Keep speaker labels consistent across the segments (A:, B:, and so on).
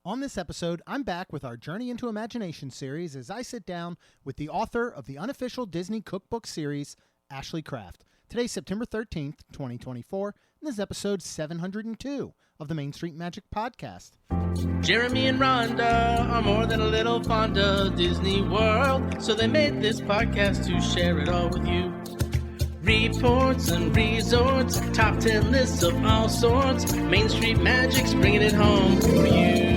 A: On this episode, I'm back with our Journey into Imagination series as I sit down with the author of the Unofficial Disney Cookbook series, Ashley Craft. Today's September 13th, 2024, and this is episode 702 of the Main Street Magic podcast.
B: Jeremy and Rhonda are more than a little fond of Disney World, so they made this podcast to share it all with you. Reports and resorts, top 10 lists of all sorts, Main Street Magic's bringing it home for you.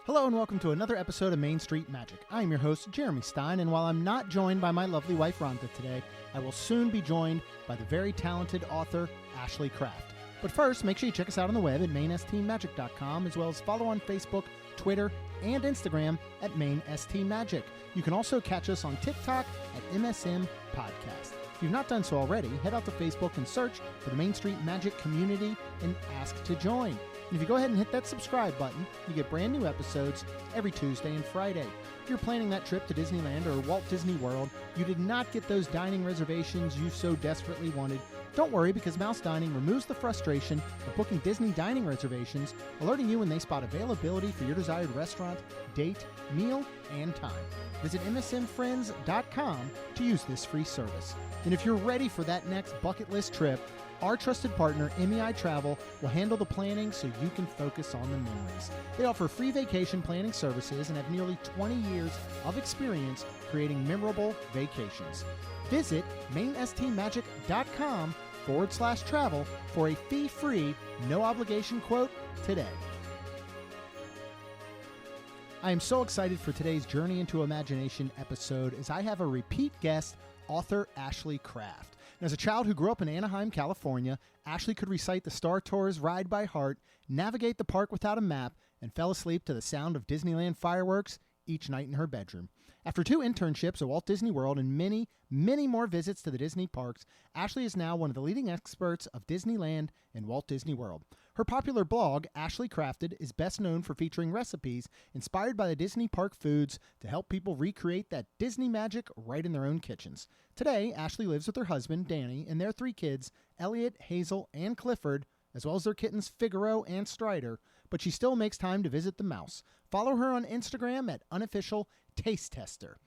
A: Hello and welcome to another episode of Main Street Magic. I am your host, Jeremy Stein, and while I'm not joined by my lovely wife, Rhonda, today, I will soon be joined by the very talented author, Ashley Craft. But first, make sure you check us out on the web at mainstmagic.com, as well as follow on Facebook, Twitter, and Instagram at mainstmagic. You can also catch us on TikTok at MSM Podcast. If you've not done so already, head out to Facebook and search for the Main Street Magic community and ask to join. And if you go ahead and hit that subscribe button, you get brand new episodes every Tuesday and Friday. If you're planning that trip to Disneyland or Walt Disney World, you did not get those dining reservations you so desperately wanted, don't worry, because Mouse Dining removes the frustration of booking Disney dining reservations, alerting you when they spot availability for your desired restaurant, date, meal, and time. Visit msmfriends.com to use this free service. And if you're ready for that next bucket list trip, our trusted partner, MEI-Travel, will handle the planning so you can focus on the memories. They offer free vacation planning services and have nearly 20 years of experience creating memorable vacations. Visit mainstmagic.com/travel for a fee-free, no-obligation quote today. I am so excited for today's Journey into Imagination episode as I have a repeat guest, author Ashley Craft. And as a child who grew up in Anaheim, California, Ashley could recite the Star Tours ride by heart, navigate the park without a map, and fell asleep to the sound of Disneyland fireworks each night in her bedroom. After 2 internships at Walt Disney World and many, many more visits to the Disney parks, Ashley is now one of the leading experts of Disneyland and Walt Disney World. Her popular blog, Ashley Crafted, is best known for featuring recipes inspired by the Disney park foods to help people recreate that Disney magic right in their own kitchens. Today, Ashley lives with her husband, Danny, and their 3 kids, Elliot, Hazel, and Clifford, as well as their kittens, Figaro and Strider, but she still makes time to visit the mouse. Follow her on Instagram at Unofficial Taste Tester.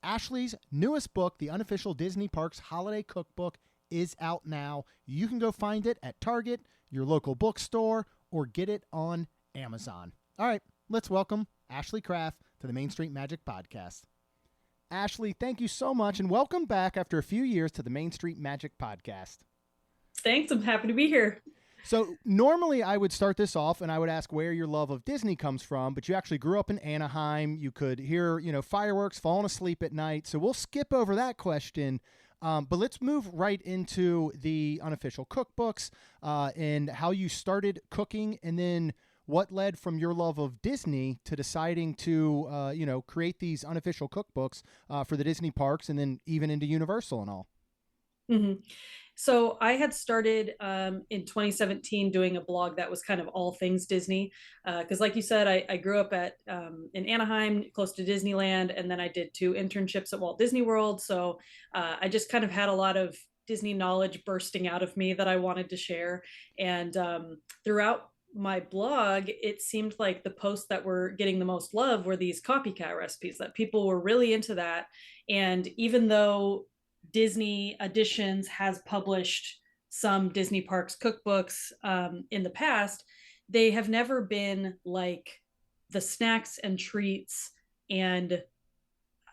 A: Ashley's newest book, The Unofficial Disney Parks Holiday Cookbook, is out now. You can go find it at Target, your local bookstore, or get it on Amazon. All right, let's welcome Ashley Craft to the Main Street Magic podcast. Ashley, thank you so much, and welcome back after a few years to the Main Street Magic podcast.
C: Thanks, I'm happy to be here.
A: So normally I would start this off and I would ask where your love of Disney comes from, but you actually grew up in Anaheim. You could hear, fireworks, falling asleep at night. So we'll skip over that question. But let's move right into the Unofficial cookbooks and how you started cooking, and then what led from your love of Disney to deciding to, create these unofficial cookbooks for the Disney parks and then even into Universal and all.
C: Mm-hmm. So I had started in 2017 doing a blog that was kind of all things Disney. Because like you said, I grew up in Anaheim, close to Disneyland, and then I did 2 internships at Walt Disney World. So I just kind of had a lot of Disney knowledge bursting out of me that I wanted to share. And throughout my blog, it seemed like the posts that were getting the most love were these copycat recipes, that people were really into that. And even though Disney Editions has published some Disney parks cookbooks in the past, they have never been like the snacks and treats and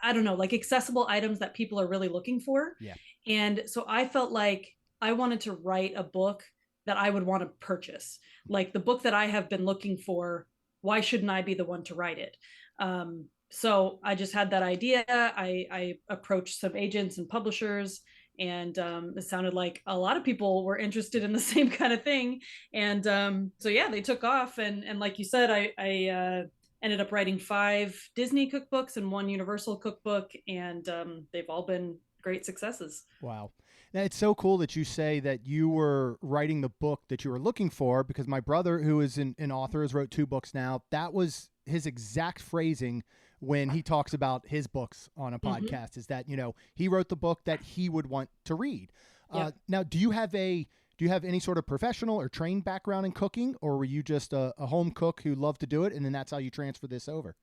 C: like accessible items that people are really looking for.
A: Yeah. And
C: so I felt like I wanted to write a book that I would want to purchase, like the book that I have been looking for. Why shouldn't I be the one to write it? So I just had that idea. I approached some agents and publishers, and it sounded like a lot of people were interested in the same kind of thing. And so yeah, they took off. And like you said, I ended up writing 5 Disney cookbooks and 1 Universal cookbook, and they've all been great successes.
A: Wow. Now, it's so cool that you say that you were writing the book that you were looking for, because my brother, who is an author, has wrote 2 books now. That was his exact phrasing when he talks about his books on a podcast, is that, he wrote the book that he would want to read.
C: Yeah.
A: Now, do you have a do you have any sort of professional or trained background in cooking, or were you just a home cook who loved to do it, and then that's how you transfer this over?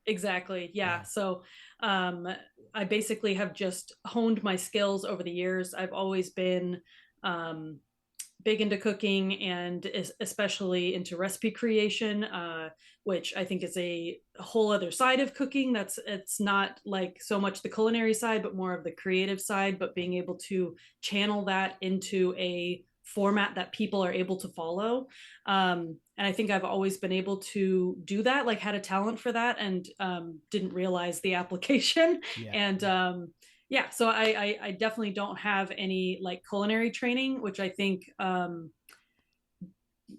C: Exactly. Yeah. So I basically have just honed my skills over the years. I've always been um, big into cooking and especially into recipe creation, which I think is a whole other side of cooking. It's not like so much the culinary side, but more of the creative side, but being able to channel that into a format that people are able to follow. And I think I've always been able to do that, like had a talent for that, and didn't realize the application.
A: Yeah.
C: And yeah, so I definitely don't have any like culinary training, which I think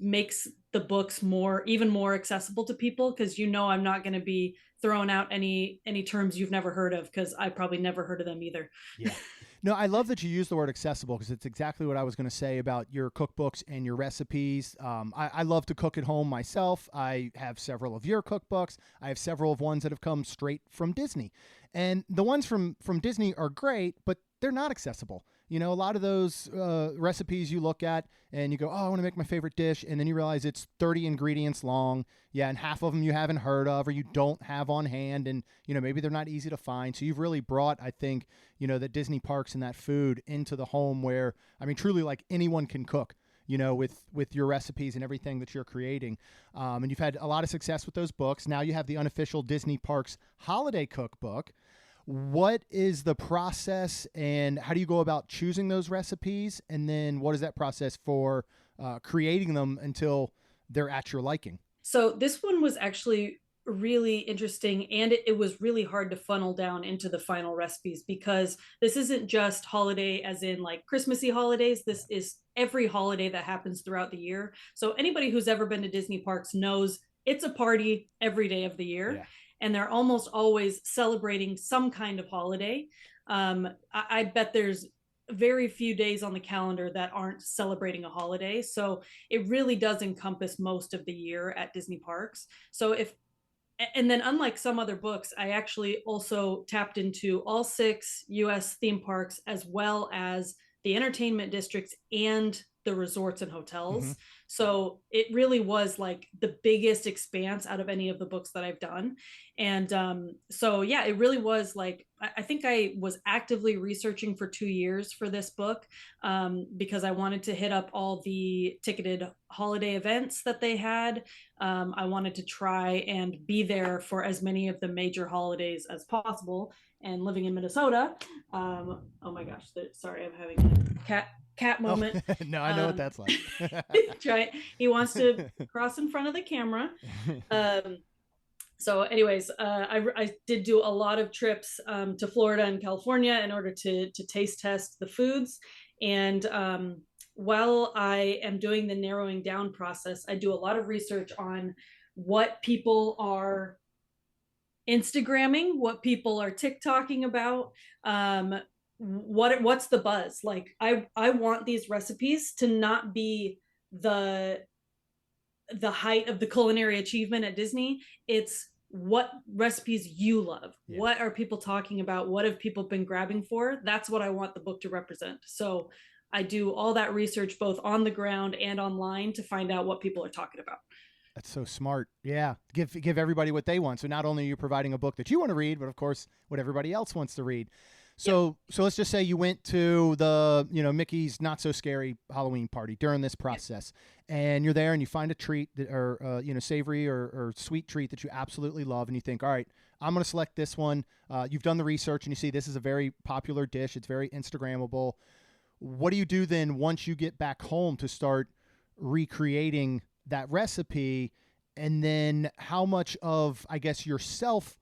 C: makes the books even more accessible to people, because I'm not going to be throwing out any terms you've never heard of, because I probably never heard of them either.
A: Yeah. No, I love that you use the word accessible, because it's exactly what I was going to say about your cookbooks and your recipes. I love to cook at home myself. I have several of your cookbooks. I have several of ones that have come straight from Disney. And the ones from Disney are great, but they're not accessible. A lot of those recipes you look at and you go, oh, I want to make my favorite dish. And then you realize it's 30 ingredients long. Yeah. And half of them you haven't heard of or you don't have on hand. And, maybe they're not easy to find. So you've really brought, I think, the Disney parks and that food into the home where, I mean, truly like anyone can cook, with your recipes and everything that you're creating. And you've had a lot of success with those books. Now you have the Unofficial Disney Parks Holiday Cookbook. What is the process and how do you go about choosing those recipes? And then what is that process for creating them until they're at your liking?
C: So this one was actually really interesting, and it was really hard to funnel down into the final recipes, because this isn't just holiday as in like Christmassy holidays. This is every holiday that happens throughout the year. So anybody who's ever been to Disney parks knows it's a party every day of the year.
A: Yeah.
C: And they're almost always celebrating some kind of holiday. I bet there's very few days on the calendar that aren't celebrating a holiday. So it really does encompass most of the year at Disney parks. And then unlike some other books, I actually also tapped into all 6 US theme parks, as well as the entertainment districts and the resorts and hotels. Mm-hmm. So it really was like the biggest expanse out of any of the books that I've done. And so, yeah, it really was like, I think I was actively researching for 2 years for this book, because I wanted to hit up all the ticketed holiday events that they had. I wanted to try and be there for as many of the major holidays as possible. And living in Minnesota, oh my gosh, sorry, I'm having a cat moment.
A: Oh, no, I know what that's like.
C: He wants to cross in front of the camera. So anyways, I did do a lot of trips to Florida and California in order to taste test the foods. And while I am doing the narrowing down process, I do a lot of research on what people are Instagramming, what people are TikToking about, what's the buzz. Like I want these recipes to not be the height of the culinary achievement at Disney. It's what recipes you love. Yeah. What are people talking about? What have people been grabbing for? That's what I want the book to represent. So I do all that research both on the ground and online to find out what people are talking about.
A: That's so smart. Yeah. Give everybody what they want. So not only are you providing a book that you want to read, but of course what everybody else wants to read. So let's just say you went to the, Mickey's Not So Scary Halloween party during this process, and you're there and you find a treat that, or, savory or sweet treat that you absolutely love. And you think, all right, I'm going to select this one. You've done the research and you see this is a very popular dish. It's very Instagrammable. What do you do then once you get back home to start recreating that recipe? And then how much of, I guess, yourself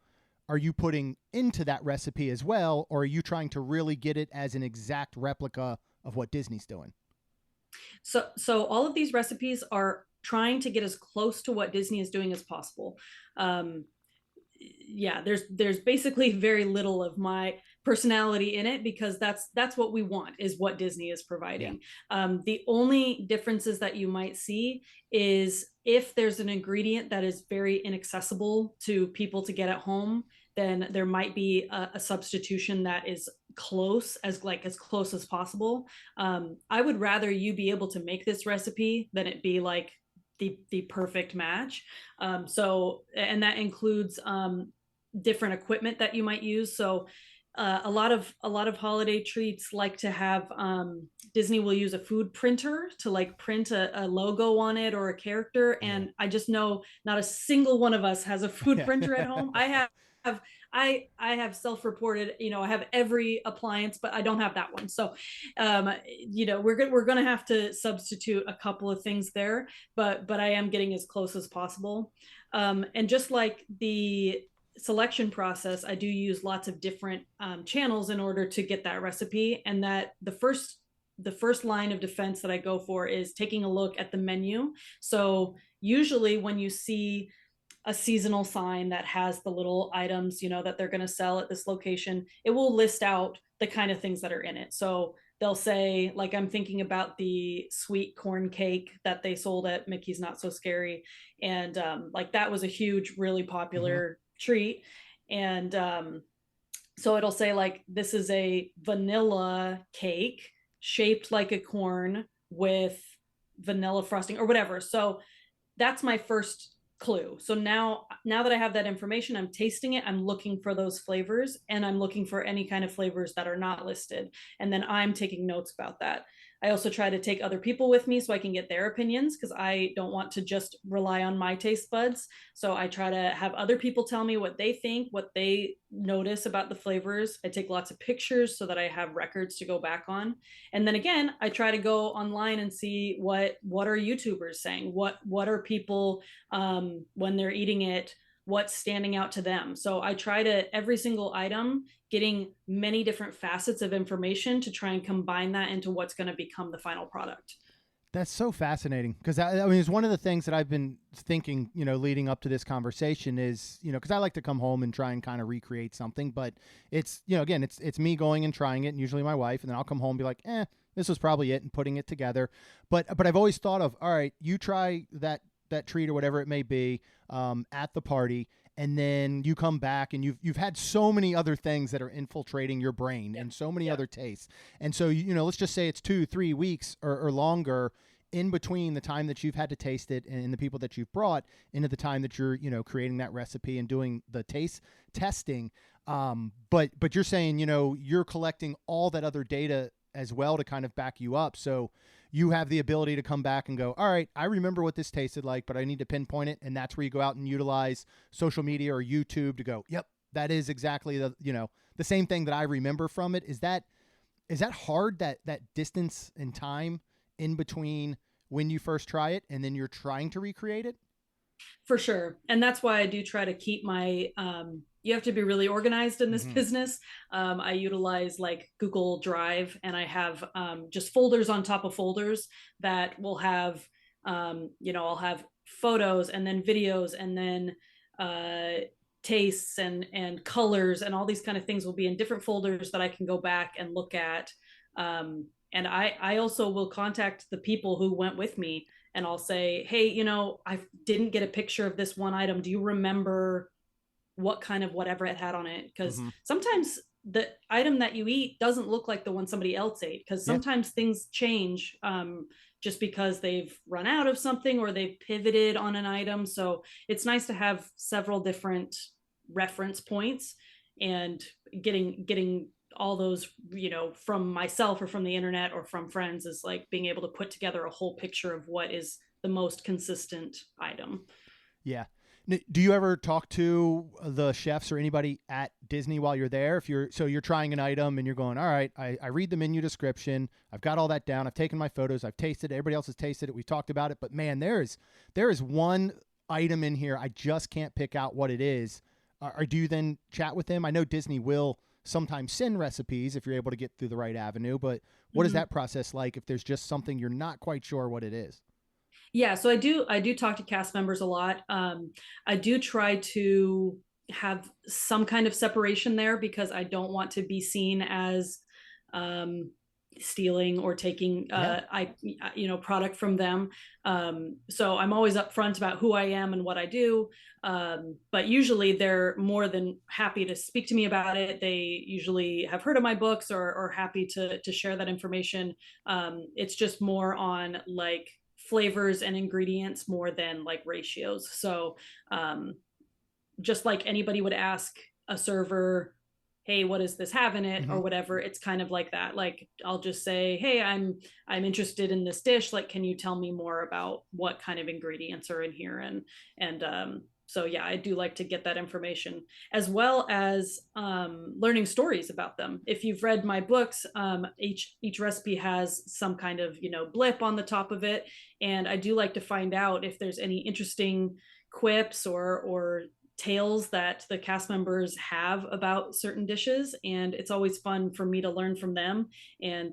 A: are you putting into that recipe as well? Or are you trying to really get it as an exact replica of what Disney's doing?
C: So all of these recipes are trying to get as close to what Disney is doing as possible. There's basically very little of my personality in it, because that's what we want, is what Disney is providing. Yeah. The only differences that you might see is if there's an ingredient that is very inaccessible to people to get at home, then there might be a substitution that is close as close as possible. I would rather you be able to make this recipe than it be like the perfect match. And that includes different equipment that you might use. So a lot of holiday treats like to have Disney will use a food printer to like print a logo on it or a character, and I just know not a single one of us has a food printer at home. I have self-reported, I have every appliance, but I don't have that one. So we're gonna have to substitute a couple of things there, but I am getting as close as possible. And just like the selection process, I do use lots of different channels in order to get that recipe. And that the first line of defense that I go for is taking a look at the menu. So usually when you see a seasonal sign that has the little items, that they're going to sell at this location, it will list out the kind of things that are in it. So they'll say, like, I'm thinking about the sweet corn cake that they sold at Mickey's Not So Scary. And like that was a huge, really popular treat. And so it'll say like, this is a vanilla cake shaped like a corn with vanilla frosting or whatever. So that's my first clue. So now that I have that information, I'm tasting it, I'm looking for those flavors, and I'm looking for any kind of flavors that are not listed. And then I'm taking notes about that. I also try to take other people with me so I can get their opinions, because I don't want to just rely on my taste buds. So I try to have other people tell me what they think, what they notice about the flavors. I take lots of pictures so that I have records to go back on. And then again, I try to go online and see what are YouTubers saying, what are people when they're eating it, what's standing out to them. So I try to, every single item, getting many different facets of information to try and combine that into what's going to become the final product.
A: That's so fascinating, because I mean, it's one of the things that I've been thinking, leading up to this conversation is, because I like to come home and try and kind of recreate something, but it's, again, it's me going and trying it, and usually my wife, and then I'll come home and be like, this was probably it, and putting it together. But I've always thought of, all right, you try that treat or whatever it may be at the party, and then you come back and you've had so many other things that are infiltrating your brain and so many other tastes. And so, let's just say it's 2-3 weeks or longer in between the time that you've had to taste it and the people that you've brought into the time that you're, creating that recipe and doing the taste testing. But you're saying, you're collecting all that other data as well to kind of back you up. So you have the ability to come back and go, all right, I remember what this tasted like, but I need to pinpoint it. And that's where you go out and utilize social media or YouTube to go, yep, that is exactly the same thing that I remember from it. Is that hard, that distance in time in between when you first try it and then you're trying to recreate it?
C: For sure. And that's why I do try to keep my, you have to be really organized in this business. I utilize like Google Drive, and I have just folders on top of folders that will have, I'll have photos and then videos and then tastes and colors, and all these kind of things will be in different folders that I can go back and look at. And I also will contact the people who went with me, and I'll say, hey, I didn't get a picture of this one item. Do you remember what kind of whatever it had on it? Because sometimes the item that you eat doesn't look like the one somebody else ate, because sometimes things change just because they've run out of something or they've pivoted on an item. So it's nice to have several different reference points, and getting all those, from myself or from the internet or from friends, is like being able to put together a whole picture of what is the most consistent item.
A: Yeah. Do you ever talk to the chefs or anybody at Disney while you're there? If you're trying an item and you're going, all right, I read the menu description, I've got all that down, I've taken my photos, I've tasted it, everybody else has tasted it, we've talked about it, but man, there is one item in here I just can't pick out what it is. Or do you then chat with them? I know Disney will sometimes send recipes if you're able to get through the right avenue, but what is that process like if there's just something you're not quite sure what it is?
C: Yeah, so I do talk to cast members a lot. I do try to have some kind of separation there, because I don't want to be seen as stealing or taking product from them. So I'm always upfront about who I am and what I do. But usually they're more than happy to speak to me about it. They usually have heard of my books or happy to share that information. It's just more on like flavors and ingredients more than like ratios. So just like anybody would ask a server, hey, what does this have in it, or whatever, it's kind of like that. Like I'll just say, hey, I'm interested in this dish, like can you tell me more about what kind of ingredients are in here? And so yeah, I do like to get that information, as well as learning stories about them. If you've read my books, each recipe has some kind of blip on the top of it, and I do like to find out if there's any interesting quips or tales that the cast members have about certain dishes, and it's always fun for me to learn from them. And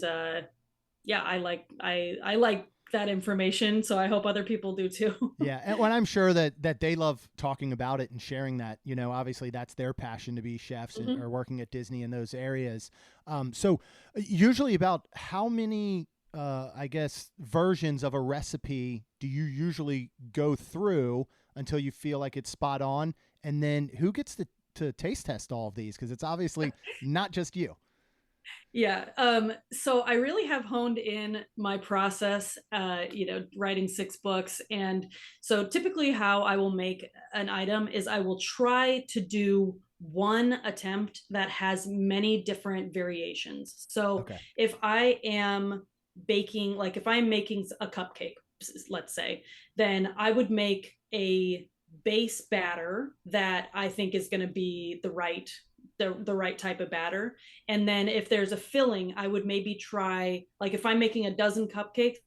C: yeah, I like that information, so I hope other people do too.
A: Yeah, and when I'm sure that they love talking about it and sharing that. Obviously that's their passion, to be chefs and, or working at Disney in those areas. So usually about how many I guess versions of a recipe do you usually go through until you feel like it's spot on? And then who gets to taste test all of these? Because it's obviously not just you.
C: Yeah. So I really have honed in my process, writing 6 books. And so typically how I will make an item is I will try to do one attempt that has many different variations. So if I am baking, like if I'm making a cupcake, let's say, then I would make a base batter that I think is going to be the right type of batter. And then if there's a filling, I would maybe try, like if I'm making a dozen cupcakes,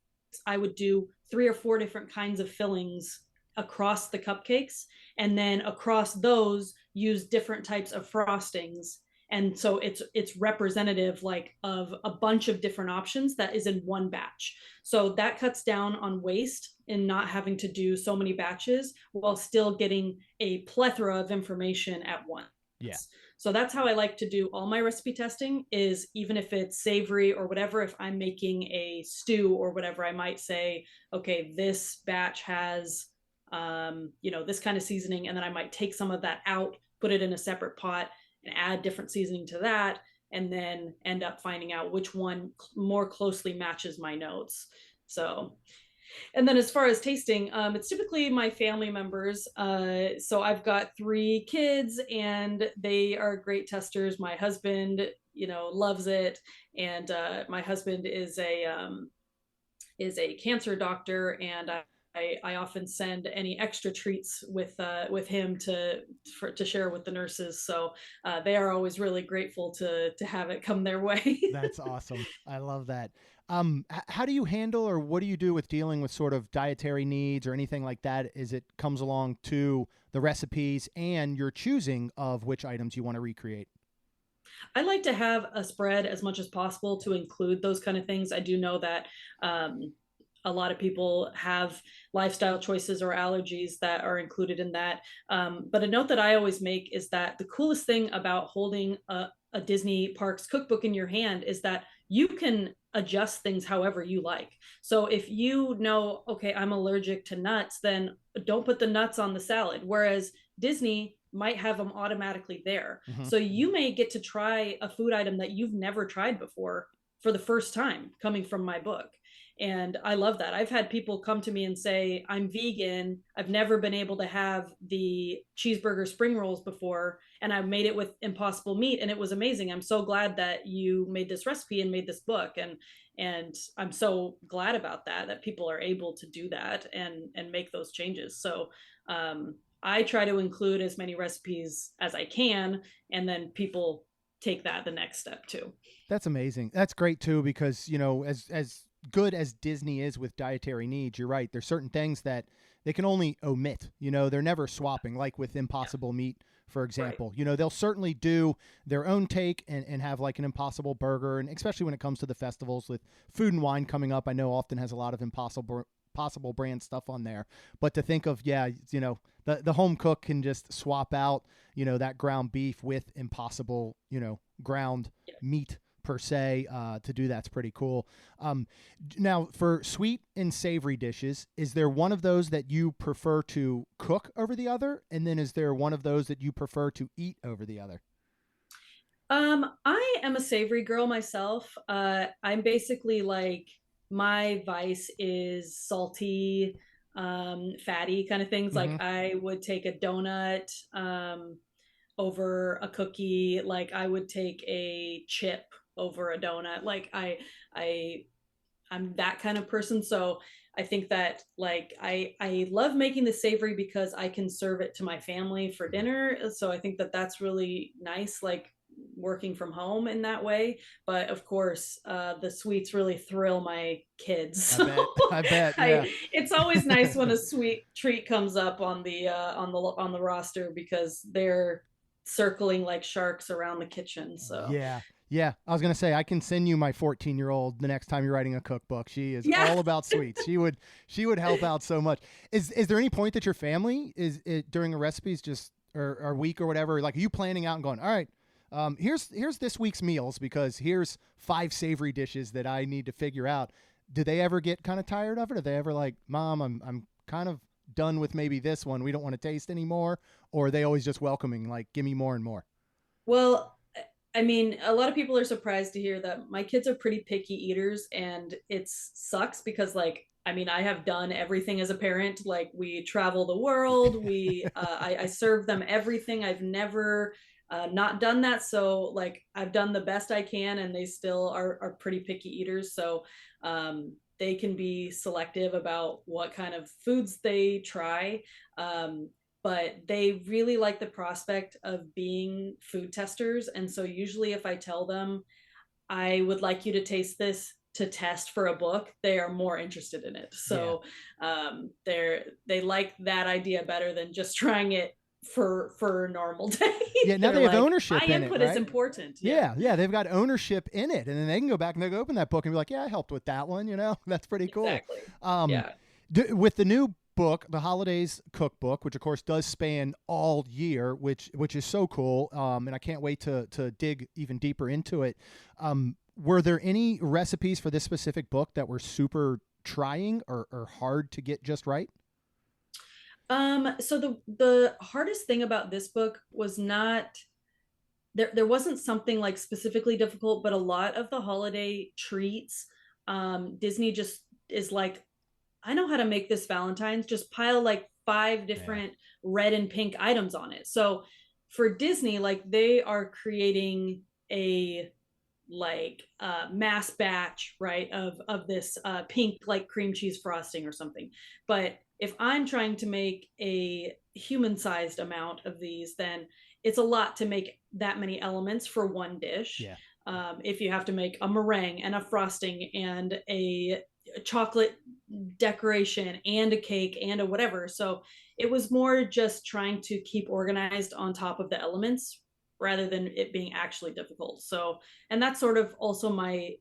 C: I would do 3 or 4 different kinds of fillings across the cupcakes, and then across those use different types of frostings. And so it's representative like of a bunch of different options that is in one batch. So that cuts down on waste in not having to do so many batches while still getting a plethora of information at once.
A: Yeah.
C: So that's how I like to do all my recipe testing, is even if it's savory or whatever, if I'm making a stew or whatever, I might say, okay, this batch has, this kind of seasoning. And then I might take some of that out, put it in a separate pot and add different seasoning to that, and then end up finding out which one more closely matches my notes. So, and then as far as tasting, it's typically my family members. So I've got 3 kids and they are great testers. My husband, loves it. And my husband is a cancer doctor, and I often send any extra treats with him to share with the nurses. So they are always really grateful to have it come their way.
A: That's awesome. I love that. How do you handle, or what do you do with dealing with sort of dietary needs or anything like that as it comes along to the recipes and your choosing of which items you want to recreate?
C: I like to have a spread as much as possible to include those kind of things. I do know that a lot of people have lifestyle choices or allergies that are included in that. But a note that I always make is that the coolest thing about holding a Disney Parks cookbook in your hand is that you can adjust things however you like. So if you know, okay, I'm allergic to nuts, then don't put the nuts on the salad. Whereas Disney might have them automatically there. So you may get to try a food item that you've never tried before for the first time coming from my book. And I love that. I've had people come to me and say, I'm vegan. I've never been able to have the cheeseburger spring rolls before, and I made it with Impossible meat, and it was amazing. I'm so glad that you made this recipe and made this book. And I'm so glad about that people are able to do that and make those changes. So I try to include as many recipes as I can, and then people take that the next step too.
A: That's amazing. That's great too, because, as good as Disney is with dietary needs, you're right. There's certain things that they can only omit. They're never swapping, like with Impossible meat, for example. Right. They'll certainly do their own take and have like an Impossible burger, and especially when it comes to the festivals with Food and Wine coming up, I know often has a lot of Impossible brand stuff on there. But to think of, the home cook can just swap out, that ground beef with Impossible, ground meat per se to do that's pretty cool. Now, for sweet and savory dishes, is there one of those that you prefer to cook over the other? And then is there one of those that you prefer to eat over the other?
C: I am a savory girl myself. I'm basically like my vice is salty, fatty kind of things.
A: Mm-hmm.
C: Like I would take a donut, over a cookie. Like I would take a chip over a donut. I, I'm that kind of person. So I think that like I love making the savory because I can serve it to my family for dinner. So I think that that's really nice. Like working from home in that way. But of course, the sweets really thrill my kids.
A: I
C: So
A: bet. I bet. Yeah.
C: it's always nice when a sweet treat comes up on the roster because they're circling like sharks around the kitchen. So
A: Yeah. Yeah. I was going to say, I can send you my 14-year-old the next time you're writing a cookbook. She is
C: yeah.
A: all about sweets. She would help out so much. Is there any point that your family is during a recipes just or week or whatever, like are you planning out and going, all right, here's this week's meals because here's 5 savory dishes that I need to figure out. Do they ever get kind of tired of it? Are they ever like, Mom, I'm kind of done with maybe this one. We don't want to taste anymore. Or are they always just welcoming, like, give me more and more?
C: Well, I mean, a lot of people are surprised to hear that my kids are pretty picky eaters, and it sucks because, like, I mean, I have done everything as a parent. Like, we travel the world. I serve them everything. I've never not done that. So, like, I've done the best I can, and they still are pretty picky eaters. So, they can be selective about what kind of foods they try. But they really like the prospect of being food testers. And so usually if I tell them I would like you to taste this to test for a book, they are more interested in it. So they like that idea better than just trying it for a normal day.
A: Yeah, now they have
C: like,
A: ownership
C: my
A: in it,
C: input
A: right?
C: is important.
A: Yeah, they've got ownership in it, and then they can go back and they go open that book and be like, "Yeah, I helped with that one." That's pretty cool.
C: Exactly.
A: Um, with the new book, the Holidays Cookbook, which of course does span all year, which is so cool, and I can't wait to dig even deeper into it. Were there any recipes for this specific book that were super trying or hard to get just right?
C: So the hardest thing about this book was not there wasn't something like specifically difficult, but a lot of the holiday treats, Disney just is like, I know how to make this Valentine's, just pile like 5 different red and pink items on it. So for Disney, like they are creating a like mass batch, right, of this pink like cream cheese frosting or something. But if I'm trying to make a human sized amount of these, then it's a lot to make that many elements for one dish.
A: Yeah.
C: If you have to make a meringue and a frosting and a chocolate decoration and a cake and a whatever. So it was more just trying to keep organized on top of the elements rather than it being actually difficult. So, and that's sort of also my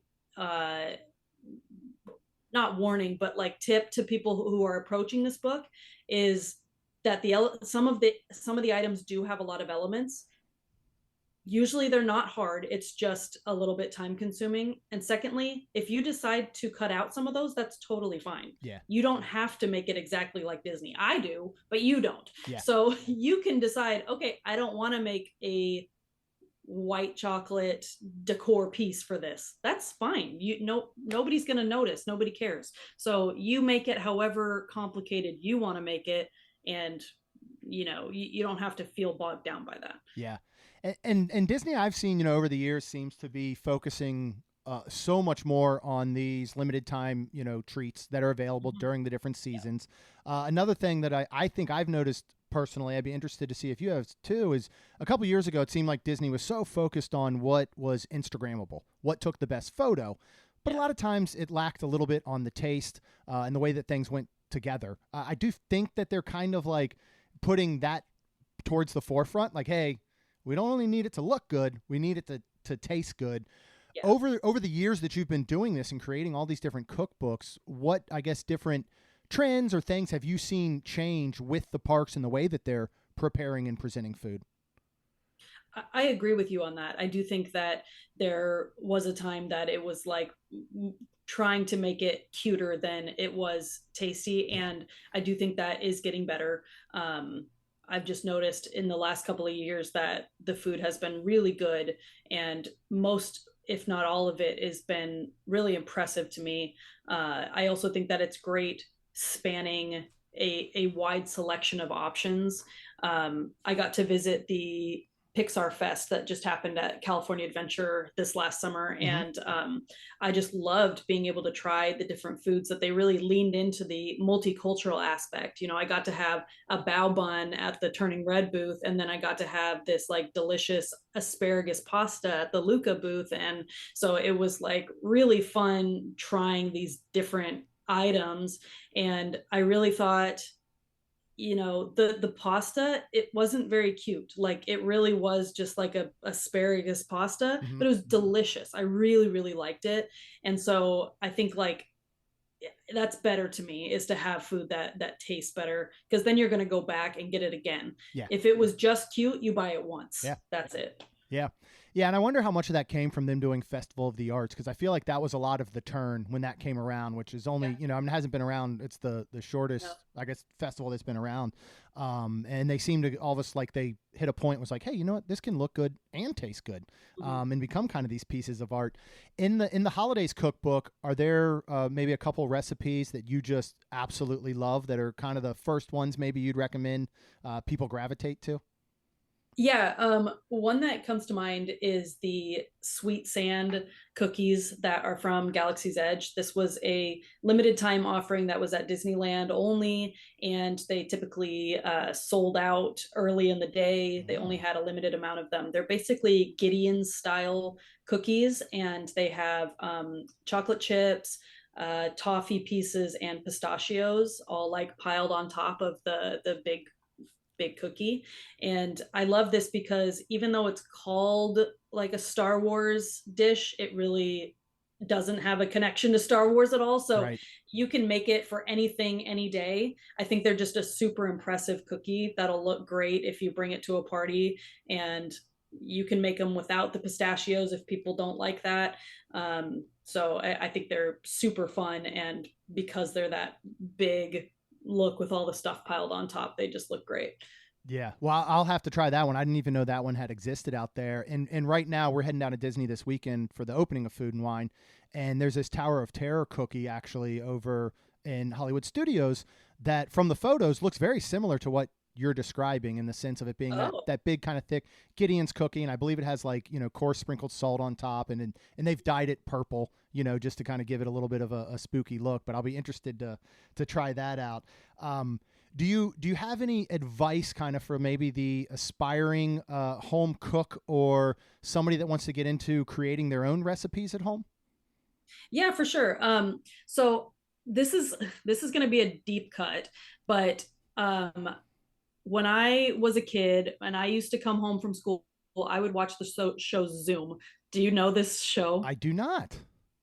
C: not warning, but like tip to people who are approaching this book is that some of the items do have a lot of elements. Usually they're not hard. It's just a little bit time consuming. And secondly, if you decide to cut out some of those, that's totally fine.
A: Yeah.
C: You don't have to make it exactly like Disney. I do, but you don't.
A: Yeah.
C: So you can decide, okay, I don't want to make a white chocolate decor piece for this. That's fine. Nobody's going to notice. Nobody cares. So you make it however complicated you want to make it. And you don't have to feel bogged down by that.
A: Yeah. And Disney, I've seen, over the years, seems to be focusing so much more on these limited time, treats that are available during the different seasons. Yeah. Another thing that I think I've noticed personally, I'd be interested to see if you have too, is a couple years ago, it seemed like Disney was so focused on what was Instagrammable, what took the best photo. But a lot of times it lacked a little bit on the taste and the way that things went together. I do think that they're kind of like putting that towards the forefront. Like, hey, we don't only need it to look good, we need it to taste good. Yeah. Over the years that you've been doing this and creating all these different cookbooks, what, I guess, different trends or things have you seen change with the parks and the way that they're preparing and presenting food?
C: I agree with you on that. I do think that there was a time that it was like trying to make it cuter than it was tasty.
A: Yeah.
C: And I do think that is getting better. I've just noticed in the last couple of years that the food has been really good, and most, if not all of it, has been really impressive to me. I also think that it's great spanning a wide selection of options. I got to visit the Pixar Fest that just happened at California Adventure this last summer.
A: Hmm.
C: And I just loved being able to try the different foods that they really leaned into the multicultural aspect. You know, I got to have a bao bun at the Turning Red booth, and then I got to have this like delicious asparagus pasta at the Luca booth. And so it was like really fun trying these different items. And I really thought, you know, the pasta, it wasn't very cute. Like it really was just like a asparagus pasta,
A: Hmm.
C: but it was delicious. I really really liked it. And so I think like that's better to me, is to have food that tastes better, because then you're going to go back and get it again.
A: Yeah.
C: If it was just cute, you buy it once,
A: Yeah.
C: that's it.
A: Yeah. Yeah. And I wonder how much of that came from them doing Festival of the Arts, because I feel like that was a lot of the turn when that came around, which is only,
C: Yeah.
A: you know, I mean, it hasn't been around. It's the shortest,
C: Yeah.
A: I guess, festival that's been around. And they seem to all of us like they hit a point was like, hey, you know what? This can look good and taste good,
C: Mhm.
A: and become kind of these pieces of art. In the holidays cookbook, are there maybe a couple recipes that you just absolutely love that are kind of the first ones maybe you'd recommend people gravitate to?
C: Yeah, one that comes to mind is the sweet sand cookies that are from Galaxy's Edge. This was a limited time offering that was at Disneyland only, and they typically sold out early in the day. They only
A: Mm.
C: had a limited amount of them. They're basically Gideon style cookies, and they have chocolate chips, toffee pieces, and pistachios all like piled on top of the big cookie. And I love this because even though it's called like a Star Wars dish, it really doesn't have a connection to Star Wars at all. So
A: Right.
C: you can make it for anything, any day. I think they're just a super impressive cookie that'll look great if you bring it to a party. And you can make them without the pistachios if people don't like that. So I think they're super fun. And because they're that big look with all the stuff piled on top, they just look great.
A: Yeah. Well, I'll have to try that one. I didn't even know that one had existed out there. And right now we're heading down to Disney this weekend for the opening of Food and Wine. And there's this Tower of Terror cookie actually over in Hollywood Studios that from the photos looks very similar to what you're describing, in the sense of it being that
C: Oh,
A: that big kind of thick Gideon's cookie, and I believe it has like, you know, coarse sprinkled salt on top, and they've dyed it purple, you know, just to kind of give it a little bit of a spooky look. But I'll be interested to try that out. Do you have any advice kind of for maybe the aspiring home cook or somebody that wants to get into creating their own recipes at home?
C: yeah, for sure. So this is going to be a deep cut, but um, when I was a kid and I used to come home from school, I would watch the show Zoom. Do you know this show?
A: I do not.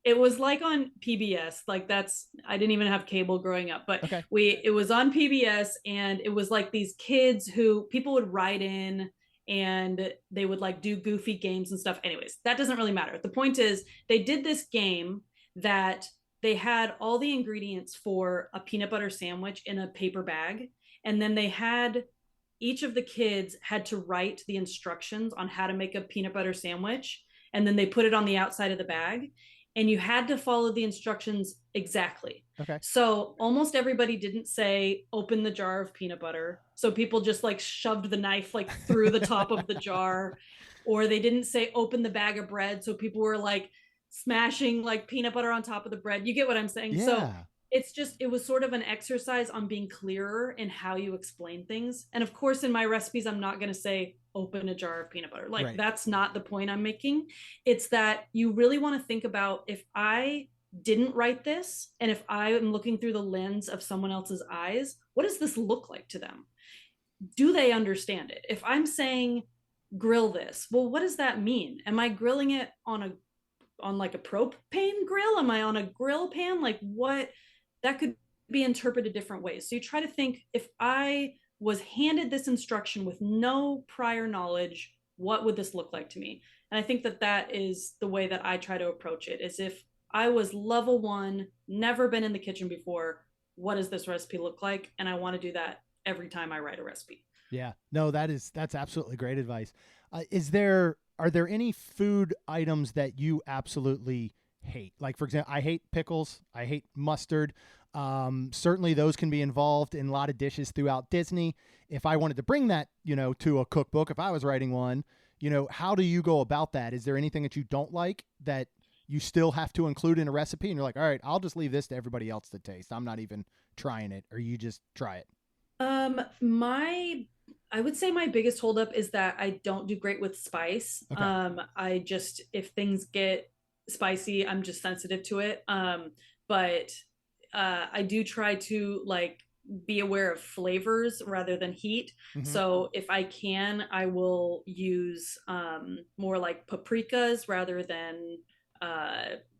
C: It was like on PBS. Like that's, I didn't even have cable growing up, but
A: Okay.
C: it was on PBS, and it was like these kids who people would write in, and they would like do goofy games and stuff. Anyways, that doesn't really matter. The point is they did this game that they had all the ingredients for a peanut butter sandwich in a paper bag, and then they had each of the kids had to write the instructions on how to make a peanut butter sandwich, and then they put it on the outside of the bag, and you had to follow the instructions exactly.
A: Okay.
C: So almost everybody didn't say open the jar of peanut butter, so people just like shoved the knife like through the top of the jar, or they didn't say open the bag of bread, so people were like smashing like peanut butter on top of the bread. You get what I'm saying? So
A: Yeah.
C: it's just, it was sort of an exercise on being clearer in how you explain things. And of course in my recipes I'm not going to say open a jar of peanut butter, like
A: Right.
C: that's not the point I'm making. It's that you really want to think about, if I didn't write this and if I am looking through the lens of someone else's eyes, what does this look like to them? Do they understand it? If I'm saying grill this, well, what does that mean? Am I grilling it on like a propane grill? Am I on a grill pan? Like what? That could be interpreted different ways. So you try to think, if I was handed this instruction with no prior knowledge, what would this look like to me? And I think that that is the way that I try to approach it, is if I was level one, never been in the kitchen before, what does this recipe look like? And I want to do that every time I write a recipe.
A: Yeah, no, that's absolutely great advice. Are there any food items that you absolutely hate? Like, for example, I hate pickles. I hate mustard. Certainly those can be involved in a lot of dishes throughout Disney. If I wanted to bring that, to a cookbook, if I was writing one, how do you go about that? Is there anything that you don't like that you still have to include in a recipe? And you're like, all right, I'll just leave this to everybody else to taste. I'm not even trying it, or you just try it.
C: My I would say my biggest holdup is that I don't do great with spice.
A: Okay.
C: I just, if things get spicy, I'm just sensitive to it. But I do try to like be aware of flavors rather than heat.
A: Mhm.
C: So if I can, I will use more like paprikas rather than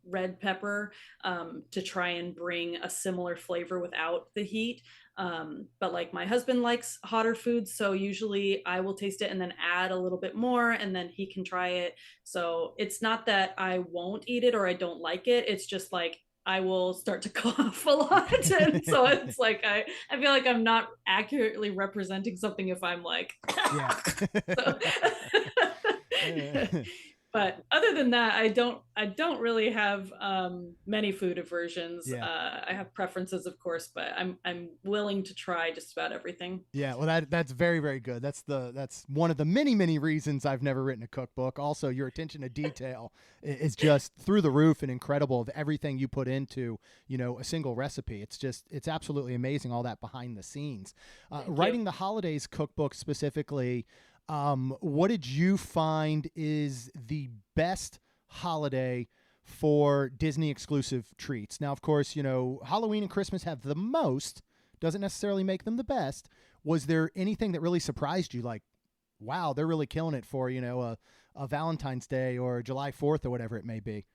C: red pepper, to try and bring a similar flavor without the heat. But like my husband likes hotter foods, so usually I will taste it and then add a little bit more, and then he can try it. So it's not that I won't eat it or I don't like it. It's just like I will start to cough a lot. And so it's like I feel like I'm not accurately representing something if I'm like,
A: Yeah.
C: so, but other than that, I don't really have many food aversions.
A: Yeah.
C: I have preferences, of course, but I'm willing to try just about everything.
A: Yeah, well, that's very, very good. That's one of the many reasons I've never written a cookbook. Also, your attention to detail is just through the roof and incredible of everything you put into a single recipe. It's absolutely amazing, all that behind the scenes. Writing the holidays cookbook specifically, what did you find is the best holiday for Disney exclusive treats? Now, of course, Halloween and Christmas have the most, doesn't necessarily make them the best. Was there anything that really surprised you? Like, wow, they're really killing it for, a Valentine's Day or July 4th or whatever it may be.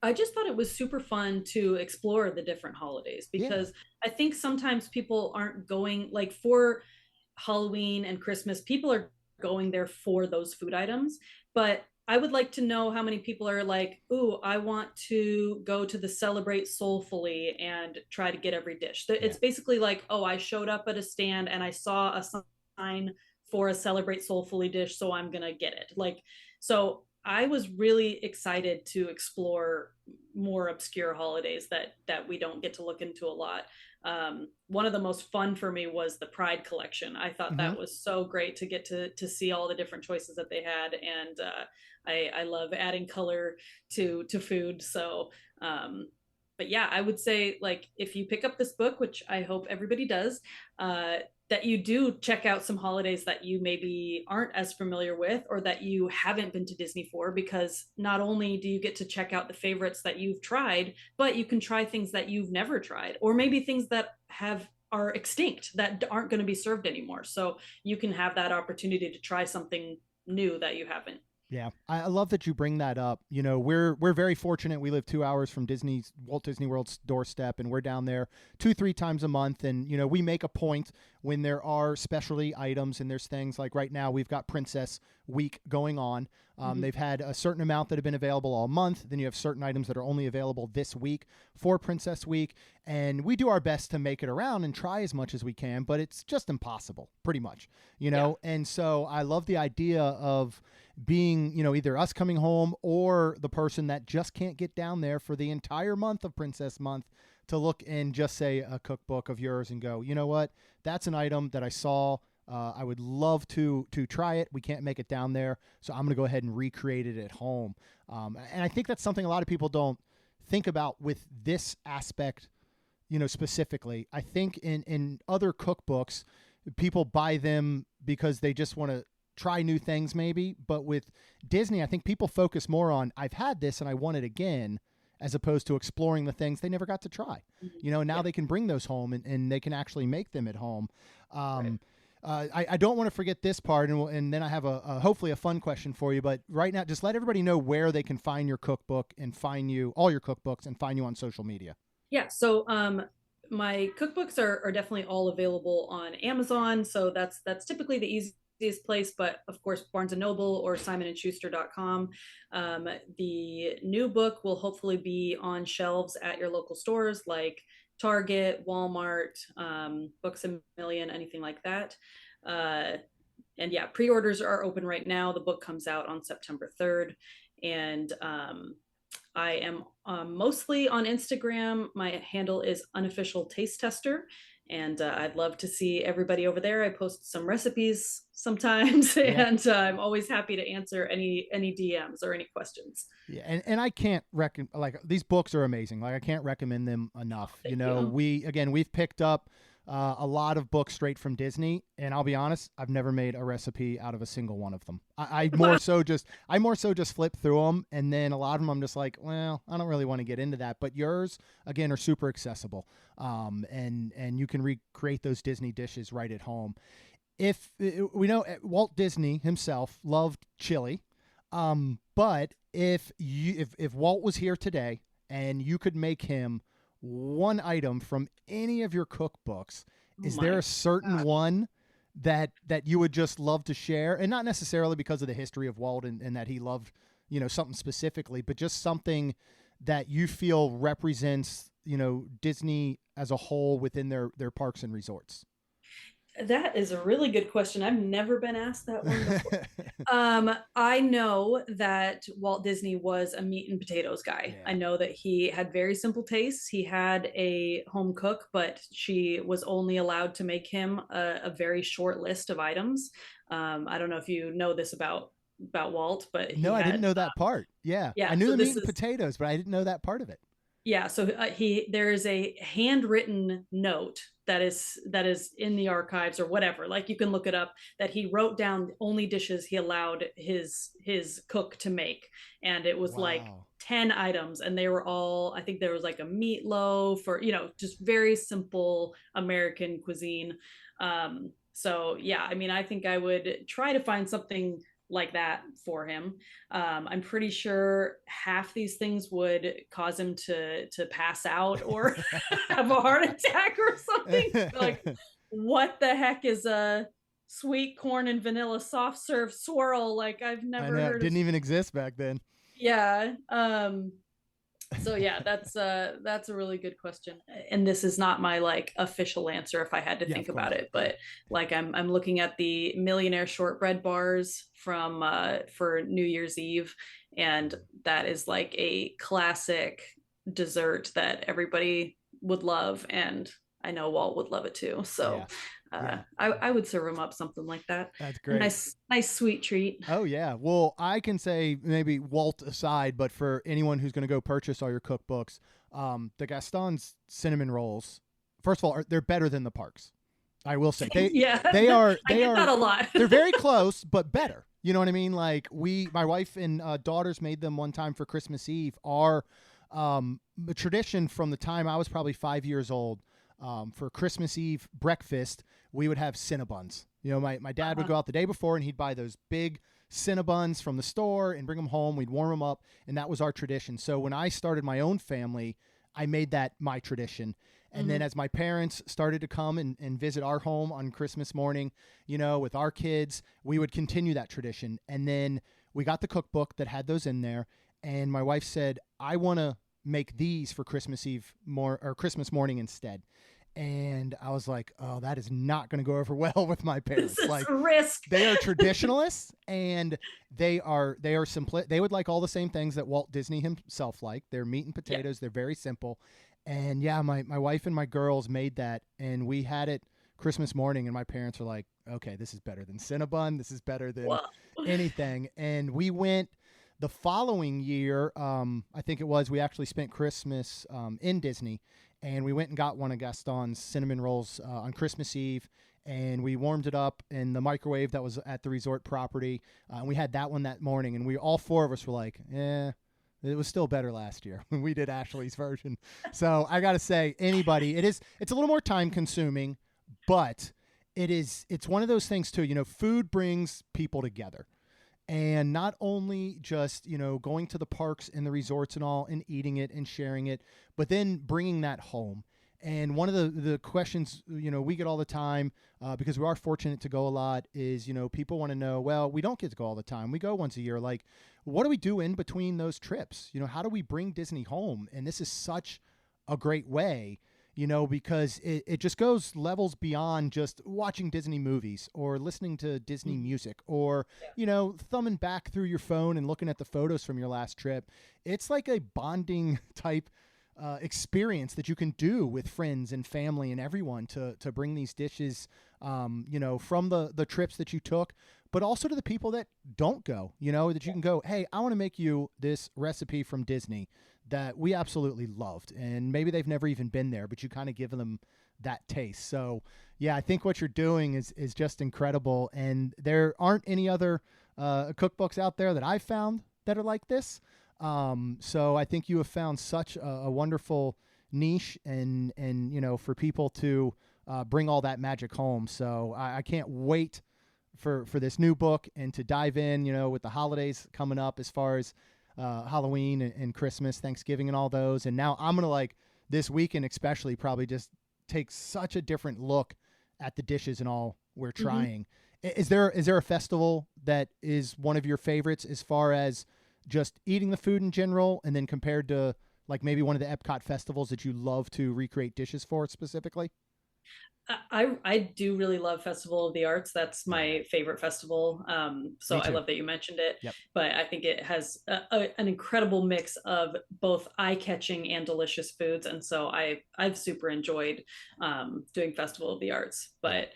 C: I just thought it was super fun to explore the different holidays, because I think sometimes people aren't going like for Halloween and Christmas, people are going there for those food items. But I would like to know how many people are like, ooh, I want to go to the Celebrate Soulfully and try to get every dish. It's basically like, oh, I showed up at a stand and I saw a sign for a Celebrate Soulfully dish, so I'm going to get it. Like, so I was really excited to explore more obscure holidays that we don't get to look into a lot. One of the most fun for me was the Pride collection. I thought that was so great to get to see all the different choices that they had, and I love adding color to food. So, but yeah, I would say, like, if you pick up this book, which I hope everybody does, that you do check out some holidays that you maybe aren't as familiar with or that you haven't been to Disney for, because not only do you get to check out the favorites that you've tried, but you can try things that you've never tried, or maybe things that are extinct that aren't going to be served anymore. So you can have that opportunity to try something new that you haven't.
A: Yeah, I love that you bring that up. We're very fortunate. We live 2 hours from Walt Disney World's doorstep, and we're down there 2-3 times a month. And we make a point when there are specialty items, and there's things like right now we've got Princess Week going on. They've had a certain amount that have been available all month. Then you have certain items that are only available this week for Princess Week. And we do our best to make it around and try as much as we can, but it's just impossible, pretty much, Yeah. And so I love the idea of being, either us coming home or the person that just can't get down there for the entire month of Princess Month to look and just say a cookbook of yours and go, you know what, that's an item that I saw. I would love to try it. We can't make it down there, so I'm going to go ahead and recreate it at home. And I think that's something a lot of people don't think about with this aspect, specifically. I think in other cookbooks, people buy them because they just want to try new things maybe. But with Disney, I think people focus more on, I've had this and I want it again, as opposed to exploring the things they never got to try. Now they can bring those home and they can actually make them at home. Right. I don't want to forget this part, and then I have a hopefully a fun question for you. But right now, just let everybody know where they can find your cookbook and find you, all your cookbooks, and find you on social media.
C: Yeah, so my cookbooks are definitely all available on Amazon. So that's typically the easiest easiest place, but of course, Barnes & Noble or SimonandSchuster.com. The new book will hopefully be on shelves at your local stores like Target, Walmart, Books A Million, anything like that. And yeah, pre-orders are open right now. The book comes out on September 3rd. And I am mostly on Instagram. My handle is Unofficial Taste Tester. And I'd love to see everybody over there. I post some recipes sometimes,
A: Yeah.
C: and I'm always happy to answer any DMs or any questions.
A: Yeah, and I can't like these books are amazing. Like I can't recommend them enough.
C: Thank
A: You know,
C: you.
A: we've picked up a lot of books straight from Disney, and I'll be honest, I've never made a recipe out of a single one of them. I more so just flip through them, and then a lot of them I'm just like, well, I don't really want to get into that. But yours, again, are super accessible, and you can recreate those Disney dishes right at home. If we know Walt Disney himself loved chili, but if Walt was here today and you could make him one item from any of your cookbooks, is there a certain one that you would just love to share? And not necessarily because of the history of Walt and that he loved, something specifically, but just something that you feel represents, Disney as a whole within their parks and resorts.
C: That is a really good question. I've never been asked that one before. I know that Walt Disney was a meat and potatoes guy.
A: Yeah.
C: I know that he had very simple tastes. He had a home cook, but she was only allowed to make him a very short list of items. I don't know if you know this about Walt, but
A: no, I didn't know that part. Yeah,
C: yeah.
A: I knew
C: So
A: the meat and potatoes, but I didn't know that part of it.
C: Yeah, so there is a handwritten note that is in the archives or whatever. Like you can look it up, that he wrote down the only dishes he allowed his cook to make, and it was like 10 items, and they were all, I think there was like a meatloaf or just very simple American cuisine. So yeah, I mean, I think I would try to find something like that for him. I'm pretty sure half these things would cause him to pass out or have a heart attack or something. Like, what the heck is a sweet corn and vanilla soft serve swirl? Like, I've never heard.
A: It didn't even exist back then.
C: Yeah. So yeah, that's a really good question, and this is not my like official answer if I had to think about it, but like I'm looking at the Millionaire shortbread bars from for New Year's Eve, and that is like a classic dessert that everybody would love, and I know Walt would love it too. So I would serve him up something like that.
A: That's great.
C: A nice sweet treat.
A: Oh yeah. Well, I can say, maybe Walt aside, but for anyone who's going to go purchase all your cookbooks, the Gaston's cinnamon rolls, first of all, they're better than the parks. I will say they are that a lot. They're very close, but better. You know what I mean? Like my wife and daughters made them one time for Christmas Eve. Our tradition from the time I was probably 5 years old. For Christmas Eve breakfast, we would have Cinnabons. My dad would go out the day before and he'd buy those big Cinnabons from the store and bring them home. We'd warm them up, and that was our tradition. So when I started my own family, I made that my tradition. And then as my parents started to come and visit our home on Christmas morning, with our kids, we would continue that tradition. And then we got the cookbook that had those in there. And my wife said, I want to make these for Christmas Eve or Christmas morning instead. And I was like, oh, that is not going to go over well with my parents.
C: This is
A: like
C: a risk.
A: They are traditionalists, and they are simple. They would like all the same things that Walt Disney himself liked. They're meat and potatoes. They're very simple. And yeah, my wife and my girls made that, and we had it Christmas morning, and my parents were like, okay, this is better than Cinnabon. This is better than anything. And we went the following year, I think it was, we actually spent Christmas in Disney, and we went and got one of Gaston's cinnamon rolls on Christmas Eve, and we warmed it up in the microwave that was at the resort property. And we had that one that morning, and all four of us were like, it was still better last year when we did Ashley's version. So I got to say, anybody, it's a little more time consuming, but it's one of those things too. Food brings people together. And not only just, going to the parks and the resorts and all and eating it and sharing it, but then bringing that home. And one of the questions, we get all the time, because we are fortunate to go a lot, is, people want to know, well, we don't get to go all the time. We go once a year. Like, what do we do in between those trips? How do we bring Disney home? And this is such a great way, because it just goes levels beyond just watching Disney movies or listening to Disney music or, thumbing back through your phone and looking at the photos from your last trip. It's like a bonding type experience that you can do with friends and family and everyone to bring these dishes, from the trips that you took, but also to the people that don't go, that you can go, hey, I want to make you this recipe from Disney that we absolutely loved. And maybe they've never even been there, but you kind of give them that taste. So yeah, I think what you're doing is just incredible. And there aren't any other cookbooks out there that I've found that are like this. So I think you have found such a wonderful niche and for people to bring all that magic home. So I can't wait for this new book and to dive in, with the holidays coming up as far as Halloween and Christmas, Thanksgiving and all those. And now I'm going to this weekend especially probably just take such a different look at the dishes and all we're trying. Is there a festival that is one of your favorites as far as just eating the food in general, and then compared to maybe one of the Epcot festivals that you love to recreate dishes for specifically?
C: I do really love Festival of the Arts. That's my favorite festival. So I love that you mentioned it.
A: Yep.
C: But I think it has an incredible mix of both eye-catching and delicious foods. And so I've super enjoyed doing Festival of the Arts. But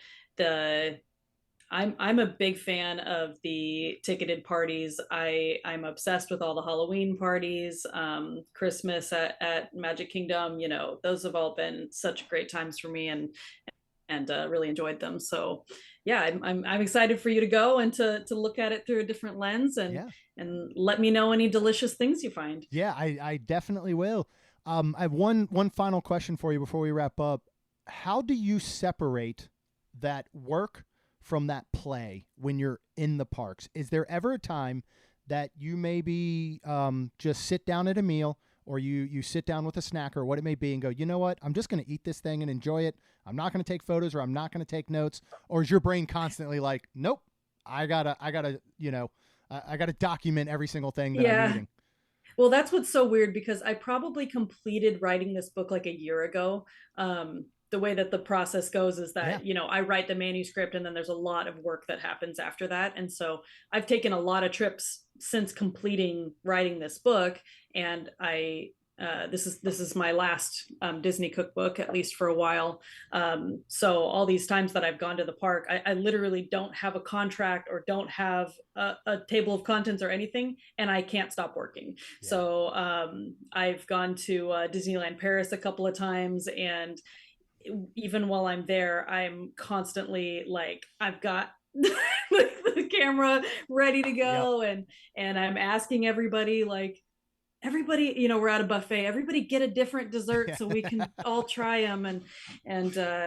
C: I'm a big fan of the ticketed parties. I'm obsessed with all the Halloween parties, Christmas at Magic Kingdom. Those have all been such great times for me, and really enjoyed them. So yeah, I'm excited for you to go and to look at it through a different lens and let me know any delicious things you find.
A: Yeah, I definitely will. I have one final question for you before we wrap up. How do you separate that work from that play when you're in the parks? Is there ever a time that you maybe just sit down at a meal, or you sit down with a snack or what it may be and go, you know what, I'm just going to eat this thing and enjoy it. I'm not going to take photos, or I'm not going to take notes? Or is your brain constantly like, nope, I gotta document every single thing that I'm eating?
C: Well, that's what's so weird, because I probably completed writing this book like a year ago. The way that the process goes is that, I write the manuscript and then there's a lot of work that happens after that. And so I've taken a lot of trips since completing writing this book. And this is my last Disney cookbook, at least for a while. So all these times that I've gone to the park, I literally don't have a contract or don't have a table of contents or anything, and I can't stop working. Yeah. So I've gone to Disneyland Paris a couple of times, and even while I'm there, I'm constantly I've got the camera ready to go. Yep. And I'm asking everybody, we're at a buffet, everybody get a different dessert so we can all try them.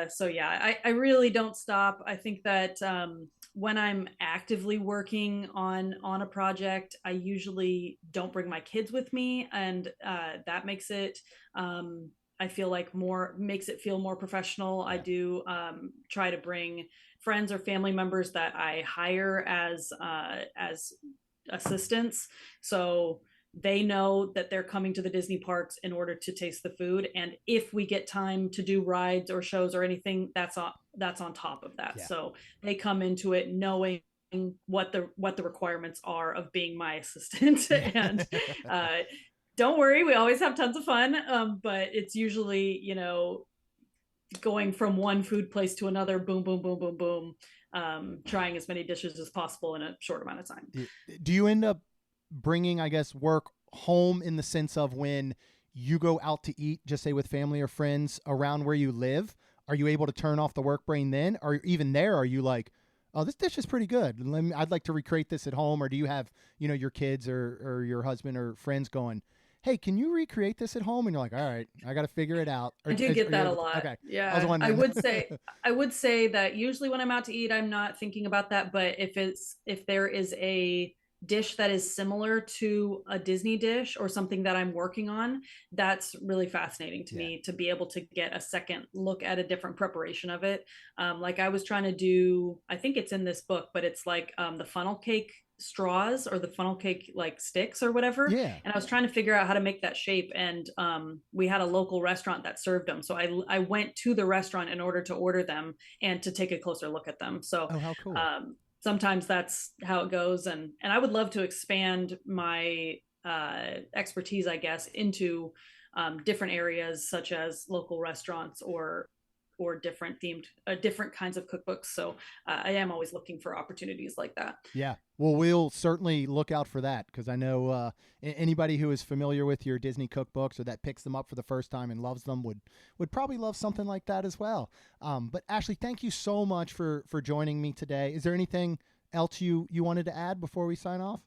C: So yeah, I really don't stop. I think that when I'm actively working on a project, I usually don't bring my kids with me, and that makes it I feel like makes it feel more professional. I do try to bring friends or family members that I hire as assistants, so they know that they're coming to the Disney parks in order to taste the food. And if we get time to do rides or shows or anything, that's on top of that. Yeah. So they come into it knowing what the requirements are of being my assistant. And don't worry, we always have tons of fun. But it's usually, going from one food place to another, boom, boom, boom, boom, boom, trying as many dishes as possible in a short amount of time.
A: Do you end up bringing, I guess, work home in the sense of when you go out to eat, just say with family or friends around where you live, are you able to turn off the work brain then? Or even there, are you like, oh, this dish is pretty good, I'd like to recreate this at home? Or do you have, your kids or your husband or friends going, hey, can you recreate this at home? And you're like, all right, I got to figure it out.
C: I do get that a lot. Okay. Yeah. I would say that usually when I'm out to eat, I'm not thinking about that. But if there is a dish that is similar to a Disney dish or something that I'm working on, that's really fascinating to me, to be able to get a second look at a different preparation of it. Like I was trying to do, I think it's in this book, but it's like the funnel cake straws or the funnel cake like sticks or whatever.
A: Yeah.
C: And I was trying to figure out how to make that shape. And we had a local restaurant that served them. So I went to the restaurant in order to order them and to take a closer look at them. So
A: Oh, how cool.
C: Sometimes that's how it goes. And I would love to expand my expertise, I guess, into different areas such as local restaurants or different themed, different kinds of cookbooks. So I am always looking for opportunities like that.
A: Yeah. Well, we'll certainly look out for that, because I know anybody who is familiar with your Disney cookbooks or that picks them up for the first time and loves them would probably love something like that as well. But Ashley, thank you so much for joining me today. Is there anything else you wanted to add before we sign off?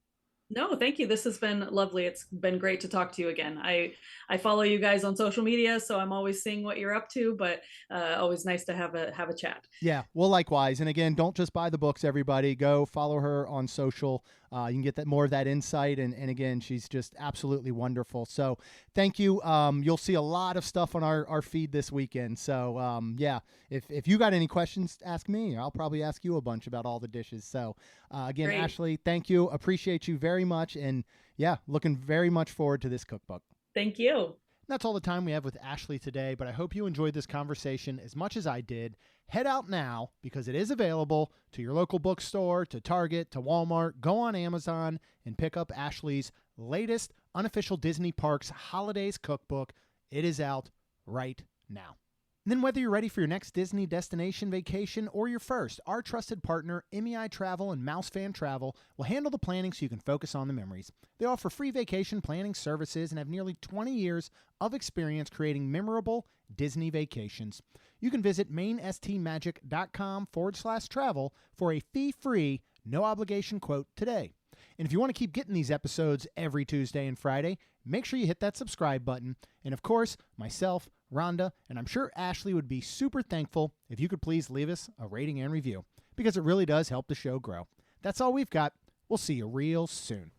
C: No, thank you. This has been lovely. It's been great to talk to you again. I follow you guys on social media, so I'm always seeing what you're up to, but always nice to have a chat.
A: Yeah, well, likewise. And again, don't just buy the books, everybody. Go follow her on social. You can get more of that insight. And again, she's just absolutely wonderful. So thank you. You'll see a lot of stuff on our feed this weekend. So yeah, if you got any questions, ask me. I'll probably ask you a bunch about all the dishes. So again,
C: Great.
A: Ashley, thank you. Appreciate you very much. And yeah, looking very much forward to this cookbook.
C: Thank you.
A: That's all the time we have with Ashley today, but I hope you enjoyed this conversation as much as I did. Head out now, because it is available, to your local bookstore, to Target, to Walmart. Go on Amazon and pick up Ashley's latest Unofficial Disney Parks Holidays Cookbook. It is out right now. And then whether you're ready for your next Disney destination vacation or your first, our trusted partner, MEI-Travel and Mouse Fan Travel, will handle the planning so you can focus on the memories. They offer free vacation planning services and have nearly 20 years of experience creating memorable Disney vacations. You can visit mainstmagic.com/travel for a fee-free, no-obligation quote today. And if you want to keep getting these episodes every Tuesday and Friday, make sure you hit that subscribe button. And of course, myself, Rhonda, and I'm sure Ashley would be super thankful if you could please leave us a rating and review, because it really does help the show grow. That's all we've got. We'll see you real soon.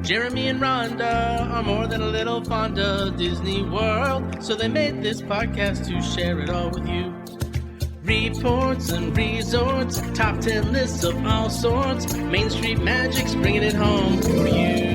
B: Jeremy and Rhonda are more than a little fond of Disney World, so they made this podcast to share it all with you. Reports and resorts, top 10 lists of all sorts, Main Street Magic's bringing it home for you.